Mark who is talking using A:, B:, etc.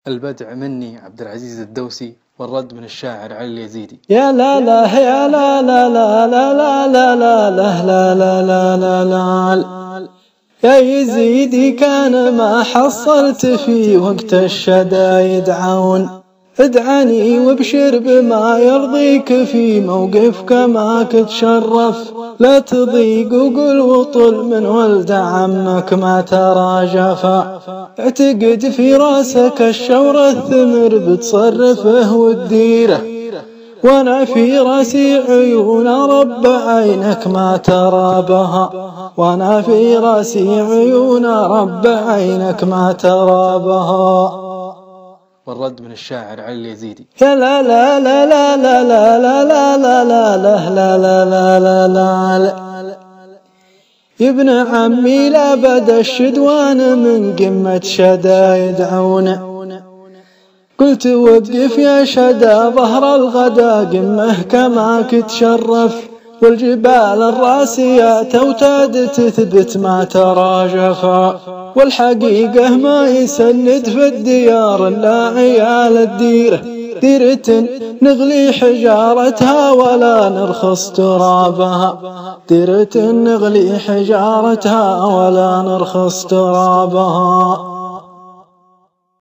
A: البدع مني عبد العزيز الدوسي، والرد من الشاعر علي اليزيدي.
B: يا لا لا يا لا لا لا لا لا لا لا لا لا لا لا يا يزيدي، كان ما حصلت في وقت الشدايد عون. ادعني وابشر بما يرضيك في موقفك ما تشرف. لا تضيق وقل وطل من ولد عمك ما ترى جفا. اعتقد في راسك الشور الثمر بتصرفه وتديره، وانا في راسي عيون رب عينك ما ترى بها. وانا في راسي عيون رب عينك ما ترى بها.
A: والرد من الشاعر علي اليزيدي.
B: يا لا لا لا لا لا لا لا لا لا لا لا لا لا لا يا ابن عمي، لا بدا الشدوان من قمة شدايد عونه. قلت وقف يا شدا ظهر الغدا قمه كما تشرف. والجبال الراسيات اوتاد تثبت ما ترى جفا. والحقيقة ما يسند في الديار الا عيال الديرة. ديرة نغلي حجارتها ولا نرخص ترابها. ديرة نغلي حجارتها ولا نرخص ترابها.